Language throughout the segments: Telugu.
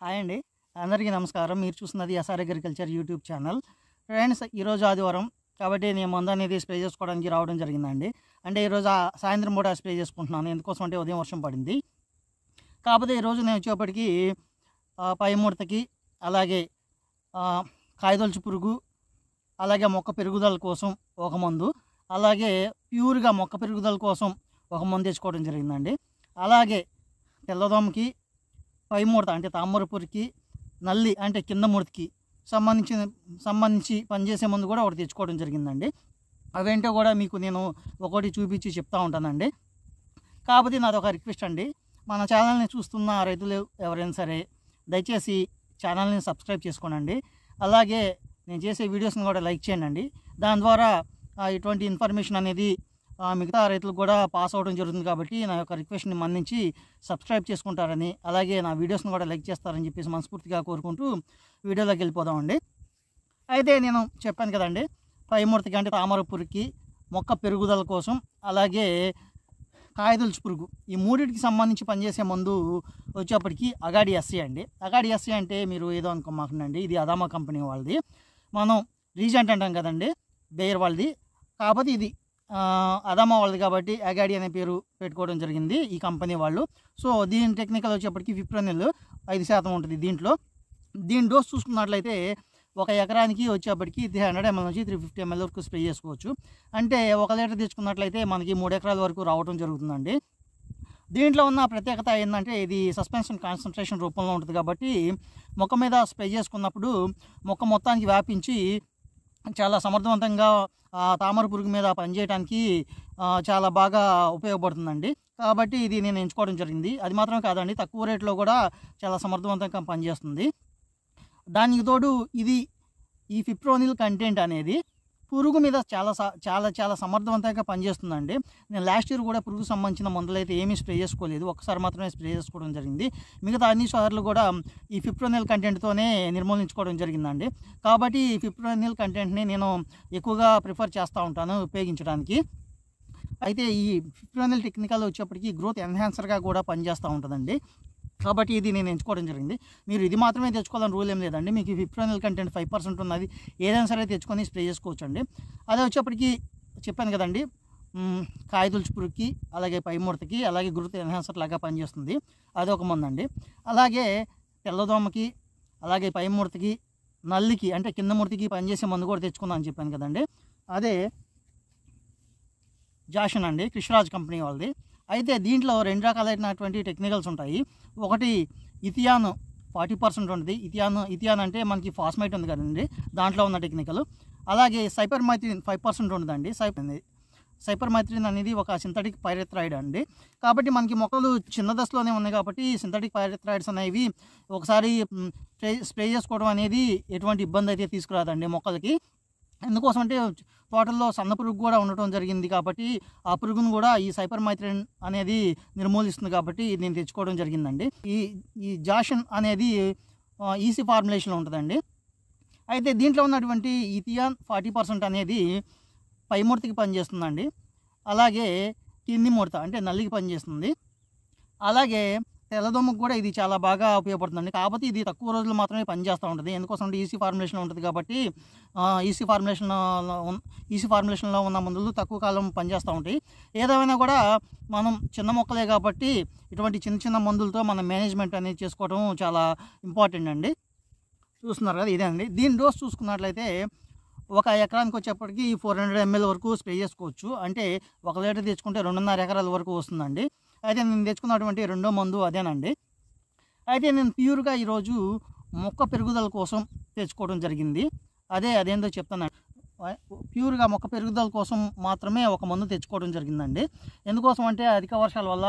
హాయ్ అండి. అందరికీ నమస్కారం. మీరు చూస్తున్నది SR agriculture YouTube channel. Friends, ఈరోజు ఆదివారం కాబట్టి నేను మందు అనేది స్ప్రే చేసుకోవడానికి రావడం జరిగిందండి. అంటే ఈరోజు సాయంత్రం పూట స్ప్రే చేసుకుంటున్నాను. ఎందుకోసం అంటే ఉదయం వర్షం పడింది. కాకపోతే ఈరోజు నేను వచ్చేప్పటికి పై ముడతకి, అలాగే కాయదొలుచు పురుగు, అలాగే మొక్క పెరుగుదల కోసం ఒక మందు, అలాగే ప్యూర్గా మొక్క పెరుగుదల కోసం ఒక మందు తెచ్చుకోవడం జరిగిందండి. అలాగే తెల్లదోమకి, పై ముడత అంటే తామర పురుగుకి, నల్లి అంటే కింద ముడతకి సంబంధించి పనిచేసే మందు కూడా ఒకటి తెచ్చుకోవడం జరిగిందండి. అవేంటో కూడా మీకు నేను ఒకటి చూపించి చెప్తా ఉంటానండి. కాకపోతే నాది ఒక రిక్వెస్ట్ అండి, మన ఛానల్ని చూస్తున్న రైతులు ఎవరైనా సరే దయచేసి ఛానల్ని సబ్స్క్రైబ్ చేసుకోనండి. అలాగే నేను చేసే వీడియోస్ని కూడా లైక్ చేయండి. దాని ద్వారా ఇటువంటి ఇన్ఫర్మేషన్ అనేది మిగతా రైతులకు కూడా పాస్ అవ్వడం జరుగుతుంది. కాబట్టి నా యొక్క రిక్వెస్ట్ని మన్నించి సబ్స్క్రైబ్ చేసుకుంటారని, అలాగే నా వీడియోస్ని కూడా లైక్ చేస్తారని చెప్పేసి మనస్ఫూర్తిగా కోరుకుంటూ వీడియోలోకి వెళ్ళిపోదామండి. అయితే నేను చెప్పాను కదండి, పై ముడతకి అంటే తామర పురుగుకి, మొక్క పెరుగుదల కోసం, అలాగే కాయదొలుచు పురుగు, ఈ మూడింటికి సంబంధించి పనిచేసే మందు వచ్చేప్పటికి అగాడి ఎస్సీ అండి. అగాడి ఎస్సీ అంటే మీరు ఏదో అనుకోమాకండి, ఇది అదామా కంపెనీ వాళ్ళది. మనం రీజెంట్ అంటాం కదండి, బేయర్ వాళ్ళది. కాకపోతే ఇది అదామా వాళ్ళది కాబట్టి అగాడి అనే పేరు పెట్టుకోవడం జరిగింది ఈ కంపెనీ వాళ్ళు. సో దీని టెక్నికల్ వచ్చేప్పటికి ఫిప్రోనిల్ 5% ఉంటుంది దీంట్లో. దీని డోస్ చూసుకున్నట్లయితే ఒక ఎకరానికి వచ్చేప్పటికి 300 ml నుంచి 350 ml వరకు స్ప్రే చేసుకోవచ్చు. అంటే 1 లీటర్ తెచ్చుకున్నట్లయితే మనకి 3 ఎకరాల వరకు రావడం జరుగుతుందండి. దీంట్లో ఉన్న ప్రత్యేకత ఏంటంటే ఇది సస్పెన్షన్ కాన్సన్ట్రేషన్ రూపంలో ఉంటుంది కాబట్టి మొక్క మీద స్ప్రే చేసుకున్నప్పుడు మొక్క మొత్తానికి వ్యాపించి చాలా సమర్థవంతంగా తామర పురుగు మీద పనిచేయడానికి చాలా బాగా ఉపయోగపడుతుందండి. కాబట్టి ఇది నేను ఎంచుకోవడం జరిగింది. అది మాత్రం కాదండి, తక్కువ రేట్లో కూడా చాలా సమర్థవంతంగా పనిచేస్తుంది. దానికి తోడు ఈ ఫిప్రోనిల్ కంటెంట్ అనేది పురుగు మీద చాలా సమర్థవంతంగా పనిచేస్తుందండి. నేను లాస్ట్ ఇయర్ కూడా పురుగు సంబంధించిన మందులు అయితే ఏమీ స్ప్రే చేసుకోలేదు, ఒక్కసారి మాత్రమే స్ప్రే చేసుకోవడం జరిగింది. మిగతా అన్ని సార్లు కూడా ఈ ఫిప్రోనిల్ కంటెంట్తోనే నిర్మూలించుకోవడం జరిగిందండి. కాబట్టి ఈ ఫిప్రోనిల్ కంటెంట్ని నేను ఎక్కువగా ప్రిఫర్ చేస్తూ ఉంటాను ఉపయోగించడానికి. అయితే ఈ ఫిప్రోనిల్ టెక్నికల్ వచ్చేప్పటికి గ్రోత్ ఎన్హాన్సర్గా కూడా పనిచేస్తూ ఉంటుందండి. కాబట్టి ఇది నేను ఎంచుకోవడం జరిగింది. మీరు ఇది మాత్రమే తెచ్చుకోవాలని రూల్ ఏం లేదండి. మీకు ఫిప్రోనిల్ కంటెంట్ 5% ఉన్నది ఏదైనా సరే తెచ్చుకొని స్ప్రే చేసుకోవచ్చు అండి. అదే వచ్చేప్పటికి చెప్పాను కదండి, కాయదొలుచు పురుగుకి, అలాగే పై ముడతకి, అలాగే గ్రోత్ ఎన్హాన్సర్ లాగా పనిచేస్తుంది, అదొక మందు అండి. అలాగే తెల్లదోమకి, అలాగే పై ముడతకి, నల్లికి అంటే కింద ముడతకి పనిచేసే మందు కూడా తెచ్చుకుందాం అని చెప్పాను కదండి. అదే జాషన్ అండి, కృష్ణరాజ్ కంపెనీ వాళ్ళది. అయితే దీంట్లో 2 రకాలైనటువంటి టెక్నికల్స్ ఉంటాయి. ఒకటి ఇథియాన్ 40% ఉంటుంది. ఇథియాన్ అంటే మనకి ఫాస్మైట్ ఉంది కదండి, దాంట్లో ఉన్న టెక్నికల్. అలాగే సైపర్మైథ్రిన్ 5% ఉంటుందండి. సైపర్మైథ్రిన్ అనేది ఒక సింథటిక్ పైరెథ్రాయిడ్ అండి. కాబట్టి మనకి మొక్కలు చిన్న దశలోనే ఉన్నాయి కాబట్టి సింథటిక్ పైరెథ్రాయిడ్స్ అనేవి ఒకసారి స్ప్రే చేసుకోవడం అనేది ఎటువంటి ఇబ్బంది అయితే తీసుకురాదండి మొక్కలకి. ఎందుకోసం అంటే తోటల్లో సన్న పురుగు కూడా ఉండటం జరిగింది కాబట్టి ఆ పురుగును కూడా ఈ సైపర్మైథ్రిన్ అనేది నిర్మూలిస్తుంది కాబట్టి నేను తెచ్చుకోవడం జరిగిందండి. ఈ జాషన్ అనేది ఈసీ ఫార్ములేషన్లో ఉంటుందండి. అయితే దీంట్లో ఉన్నటువంటి ఇథియాన్ 40% అనేది పై ముడతకి పనిచేస్తుందండి. అలాగే కింది ముడత అంటే నల్లికి పనిచేస్తుంది. అలాగే తెల్లదోమకు కూడా ఇది చాలా బాగా ఉపయోగపడుతుందండి. కాకపోతే ఇది తక్కువ రోజులు మాత్రమే పనిచేస్తూ ఉంటుంది. ఎందుకోసం అంటే ఈసీ ఫార్ములేషన్లో ఉంటుంది కాబట్టి ఈసీ ఫార్ములేషన్లో ఉన్న మందులు తక్కువ కాలం పనిచేస్తూ ఉంటాయి. ఏదేమైనా కూడా మనం చిన్న మొక్కలే కాబట్టి ఇటువంటి చిన్న మందులతో మనం మేనేజ్మెంట్ అనేది చేసుకోవడం చాలా ఇంపార్టెంట్ అండి. చూస్తున్నారు కదా, ఇదే అండి. దీని డోస్ చూసుకున్నట్లయితే ఒక ఎకరానికి వచ్చేప్పటికి 400 ml వరకు స్ప్రే చేసుకోవచ్చు. అంటే 1 లీటర్ తెచ్చుకుంటే 2.5 ఎకరాల వరకు వస్తుందండి. అయితే నేను తెచ్చుకున్నటువంటి రెండో మందు అదేనండి. అయితే నేను ప్యూర్గా ఈరోజు మొక్క పెరుగుదల కోసం తెచ్చుకోవడం జరిగింది. అదేందో చెప్తాను. ప్యూర్గా మొక్క పెరుగుదల కోసం మాత్రమే ఒక మందు తెచ్చుకోవడం జరిగిందండి. ఎందుకోసం అంటే అధిక వర్షాల వల్ల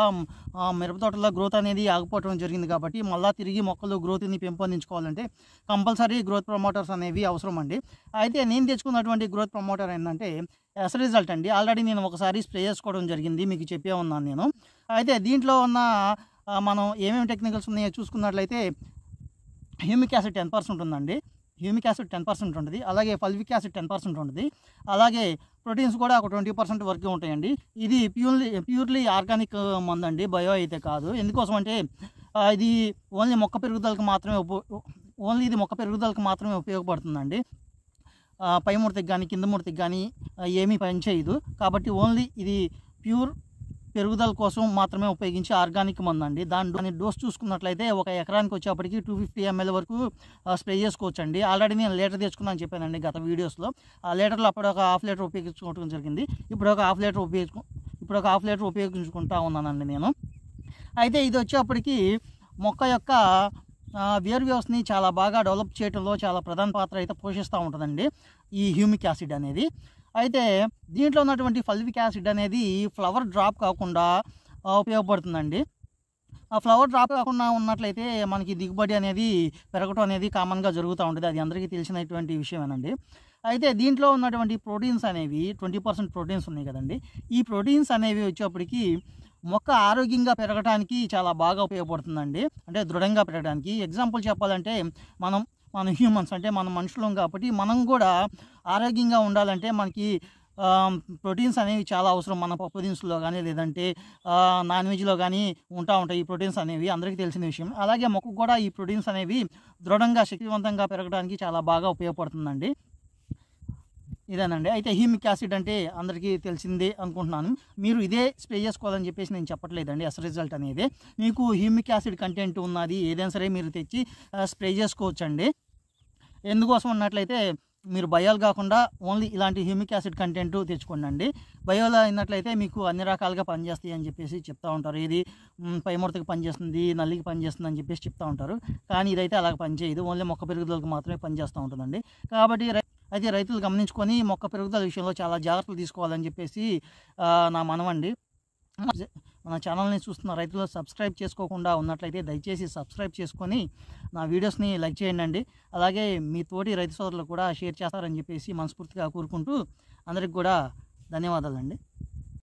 మిరప తోటలో గ్రోత్ అనేది ఆగిపోవడం జరిగింది కాబట్టి మళ్ళీ తిరిగి మొక్కలు గ్రోత్ని పెంపొందించుకోవాలంటే కంపల్సరీ గ్రోత్ ప్రమోటర్స్ అనేవి అవసరం అండి. అయితే నేను తెచ్చుకున్నటువంటి గ్రోత్ ప్రమోటర్ ఏంటంటే ఎస్ రిజల్ట్ అండి. ఆల్రెడీ నేను ఒకసారి స్ప్రే చేసుకోవడం జరిగింది, మీకు చెప్పే ఉన్నాను నేను. అయితే దీంట్లో ఉన్న మనం ఏమేమి టెక్నికల్స్ ఉన్నాయో చూసుకున్నట్లయితే హ్యూమిక్ యాసిడ్ 10% ఉందండి. హ్యూమిక్ యాసిడ్ 10% ఉంటుంది. అలాగే ఫల్విక్ యాసిడ్ 10% ఉంటుంది. అలాగే ప్రోటీన్స్ కూడా ఒక 20% వరకు ఉంటాయండి. ఇది ప్యూర్లీ ఆర్గానిక్ మందండి, బయో అయితే కాదు. ఎందుకోసం అంటే ఇది ఓన్లీ మొక్క పెరుగుదలకు మాత్రమే ఉపయోగపడుతుందండి. పై ముడతకి కానీ కింద ముడతకి కానీ ఏమీ పనిచేయదు. కాబట్టి ఓన్లీ ఇది ప్యూర్ పెరుగుదల కోసం మాత్రమే ఉపయోగించే ఆర్గానిక్ మందండి. దాని డోస్ చూసుకున్నట్లయితే ఒక ఎకరానికి వచ్చేప్పటికి 250 ml వరకు స్ప్రే చేసుకోవచ్చండి. ఆల్రెడీ నేను లీటర్ తెచ్చుకున్నాను చెప్పానండి గత వీడియోస్లో. ఆ లీటర్లో అప్పుడు ఒక హాఫ్ లీటర్ ఉపయోగించుకోవడం జరిగింది. ఇప్పుడు ఒక హాఫ్ లీటర్ ఉపయోగించుకుంటా ఉన్నానండి నేను. అయితే ఇది వచ్చేప్పటికి మొక్క యొక్క వేరు వ్యవస్థని చాలా బాగా డెవలప్ చేయడంలో చాలా ప్రధాన పాత్ర అయితే పోషిస్తూ ఉంటుందండి ఈ హ్యూమిక్ యాసిడ్ అనేది. అయితే దీంట్లో ఉన్నటువంటి ఫల్విక్ యాసిడ్ అనేది ఫ్లవర్ డ్రాప్ కాకుండా ఉపయోగపడుతుందండి. ఆ ఫ్లవర్ డ్రాప్ కాకుండా ఉన్నట్లయితే మనకి దిగుబడి అనేది పెరగటం అనేది కామన్గా జరుగుతూ ఉంటుంది. అది అందరికీ తెలిసినటువంటి విషయమేనండి. అయితే దీంట్లో ఉన్నటువంటి ప్రోటీన్స్ అనేవి 20% ప్రోటీన్స్ ఉన్నాయి కదండి. ఈ ప్రోటీన్స్ అనేవి వచ్చేప్పటికి మొక్క ఆరోగ్యంగా పెరగడానికి చాలా బాగా ఉపయోగపడుతుందండి. అంటే దృఢంగా పెరగడానికి. ఎగ్జాంపుల్ చెప్పాలంటే మన హ్యూమన్స్ అంటే మన మనుషులం కాబట్టి మనం కూడా ఆరోగ్యంగా ఉండాలంటే మనకి ప్రోటీన్స్ అనేవి చాలా అవసరం. మన పప్పు దినుసుల్లో కానీ లేదంటే నాన్ వెజ్లో కానీ ఉంటాయి ఈ ప్రోటీన్స్ అనేవి, అందరికీ తెలిసిన విషయం. అలాగే మొక్కకు కూడా ఈ ప్రోటీన్స్ అనేవి దృఢంగా శక్తివంతంగా పెరగడానికి చాలా బాగా ఉపయోగపడుతుందండి. ఇదేనండి. అయితే హ్యూమిక్ యాసిడ్ అంటే అందరికీ తెలిసిందే అనుకుంటున్నాను. మీరు ఇదే స్ప్రే చేసుకోవాలని చెప్పేసి నేను చెప్పట్లేదండి. రిజల్ట్ అనేది మీకు హ్యూమిక్ యాసిడ్ కంటెంట్ ఉన్నది ఏదైనా సరే మీరు తెచ్చి స్ప్రే చేసుకోవచ్చండి. ఎందుకోసం అన్నట్లయితే మీరు బయోలు కాకుండా ఓన్లీ ఇలాంటి హ్యూమిక్ యాసిడ్ కంటెంట్ తెచ్చుకోండి. బయోలో అయినట్లయితే మీకు అన్ని రకాలుగా పనిచేస్తాయి అని చెప్పేసి చెప్తూ ఉంటారు. ఇది పై ముడతకి పనిచేస్తుంది, నల్లికి పనిచేస్తుంది అని చెప్పేసి చెప్తూ ఉంటారు. కానీ ఇదైతే అలాగ పనిచేయదు. ఓన్లీ మొక్క పెరుగుదలకు మాత్రమే పనిచేస్తూ ఉంటుందండి. కాబట్టి అయితే రైతులు గమనించుకొని మొక్క పెరుగుదల విషయంలో చాలా జాగ్రత్తలు తీసుకోవాలని చెప్పేసి నా మనవండి. మన ఛానల్ని చూస్తున్న రైతులు సబ్స్క్రైబ్ చేసుకోకుండా ఉన్నట్లయితే దయచేసి సబ్స్క్రైబ్ చేసుకొని నా వీడియోస్ని లైక్ చేయండి. అలాగే మీ తోటి రైతు సోదరులు కూడా షేర్ చేస్తారని చెప్పేసి మనస్ఫూర్తిగా కోరుకుంటూ అందరికి కూడా ధన్యవాదాలండి.